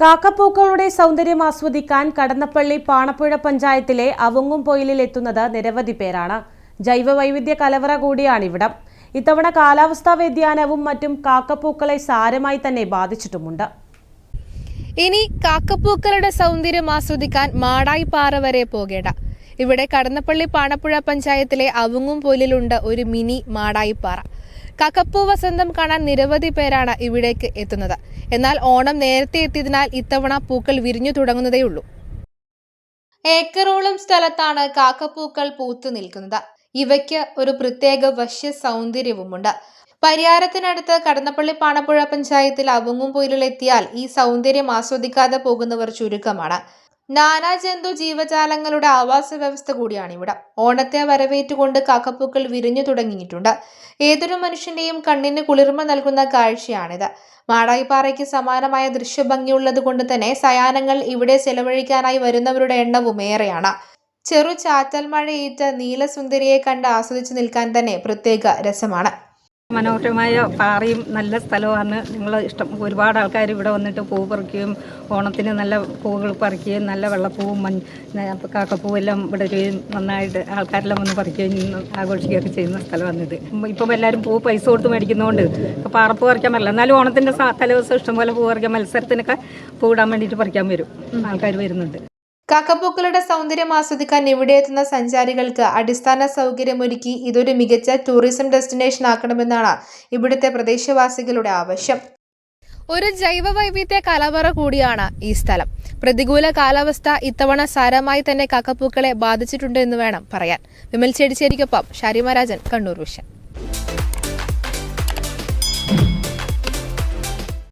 കാക്കപ്പൂക്കളുടെ സൗന്ദര്യം ആസ്വദിക്കാൻ കടന്നപ്പള്ളി പാണപ്പുഴ പഞ്ചായത്തിലെ അവങ്ങുംപൊയിലിൽ എത്തുന്നത് നിരവധി പേരാണ്. ജൈവവൈവിധ്യ കലവറ കൂടിയാണിവിടം. ഇത്തവണ കാലാവസ്ഥാ വ്യതിയാനവും മറ്റും കാക്കപ്പൂക്കളെ സാരമായി തന്നെ ബാധിച്ചിട്ടുമുണ്ട്. ഇനി കാക്കപ്പൂക്കളുടെ സൗന്ദര്യം ആസ്വദിക്കാൻ മാടായിപ്പാറ വരെ പോകേണ്ട. ഇവിടെ കടന്നപ്പള്ളി പാണപ്പുഴ പഞ്ചായത്തിലെ അവങ്ങുംപൊയിലിലുണ്ട് ഒരു മിനി മാടായിപ്പാറ. കാക്കപ്പൂ വസന്തം കാണാൻ നിരവധി പേരാണ് ഇവിടേക്ക് എത്തുന്നത്. എന്നാൽ ഓണം നേരത്തെ എത്തിയതിനാൽ ഇത്തവണ പൂക്കൾ വിരിഞ്ഞു തുടങ്ങുന്നതേയുള്ളൂ. ഏക്കറോളം സ്ഥലത്താണ് കാക്കപ്പൂക്കൾ പൂത്തു നിൽക്കുന്നത്. ഇവയ്ക്ക് ഒരു പ്രത്യേക വശ്യ സൗന്ദര്യവുമുണ്ട്. പരിയാരത്തിനടുത്ത് കടന്നപ്പള്ളി പാണപ്പുഴ പഞ്ചായത്തിൽ അവങ്ങുംപൊയിലിലെത്തിയാൽ ഈ സൗന്ദര്യം ആസ്വദിക്കാതെ പോകുന്നവർ ചുരുക്കമാണ്. നാനാജന്തു ജീവജാലങ്ങളുടെ ആവാസ വ്യവസ്ഥ കൂടിയാണിവിടം. ഓണത്തെ വരവേറ്റുകൊണ്ട് കാക്കപ്പൂക്കൾ വിരിഞ്ഞു തുടങ്ങിയിട്ടുണ്ട്. ഏതൊരു മനുഷ്യന്റെയും കണ്ണിന് കുളിർമ നൽകുന്ന കാഴ്ചയാണിത്. മാടായിപ്പാറയ്ക്ക് സമാനമായ ദൃശ്യഭംഗിയുള്ളത് കൊണ്ട് തന്നെ സയാനങ്ങൾ ഇവിടെ ചെലവഴിക്കാനായി വരുന്നവരുടെ എണ്ണവും ഏറെയാണ്. ചെറു ചാറ്റൽ മഴയേറ്റ് നീലസുന്ദരിയെ കണ്ട് ആസ്വദിച്ചു നിൽക്കാൻ തന്നെ പ്രത്യേക രസമാണ്. മനോഹരമായ പാറയും നല്ല സ്ഥലമാണ്. നിങ്ങൾ ഒരുപാട് ആൾക്കാർ ഇവിടെ വന്നിട്ട് പൂ പറിക്കുകയും ഓണത്തിന് നല്ല പൂവുകൾ പറിക്കുകയും നല്ല വെള്ളപ്പൂവും കാക്കപ്പൂവും എല്ലാം ഇവിടെ വരികയും നന്നായിട്ട് ആൾക്കാരെല്ലാം വന്ന് പറിക്കുകയും ആഘോഷിക്കുകയൊക്കെ ചെയ്യുന്ന സ്ഥലമാണിത്. ഇപ്പം എല്ലാവരും പൂ പൈസ കൊടുത്ത് മേടിക്കുന്നതുകൊണ്ട് പാറപ്പൂ പറിക്കാൻ പറ്റില്ല. എന്നാലും ഓണത്തിൻ്റെ തലേദിവസം ഇഷ്ടംപോലെ പൂ പറിക്കാൻ മത്സരത്തിനൊക്കെ പൂ ഇടാൻ വേണ്ടിയിട്ട് പറിക്കാൻ വരും ആൾക്കാർ വരുന്നുണ്ട്. കാക്കപ്പൂക്കളുടെ സൗന്ദര്യം ആസ്വദിക്കാൻ ഇവിടെ എത്തുന്ന സഞ്ചാരികൾക്ക് അടിസ്ഥാന സൗകര്യമൊരുക്കി ഇതൊരു മികച്ച ടൂറിസം ഡെസ്റ്റിനേഷൻ ആക്കണമെന്നാണ് ഇവിടുത്തെ പ്രദേശവാസികളുടെ ആവശ്യം. ഒരു ജൈവവൈവിധ്യ കലവറ കൂടിയാണ് ഈ സ്ഥലം. പ്രതികൂല കാലാവസ്ഥ ഇത്തവണ സാരമായി തന്നെ കാക്കപ്പൂക്കളെ ബാധിച്ചിട്ടുണ്ട് എന്ന് വേണം പറയാൻ. വിമൽ ചെടിച്ചേരിക്കൊപ്പം ഷാരിമ രാജൻ, കണ്ണൂർ വിഷൻ.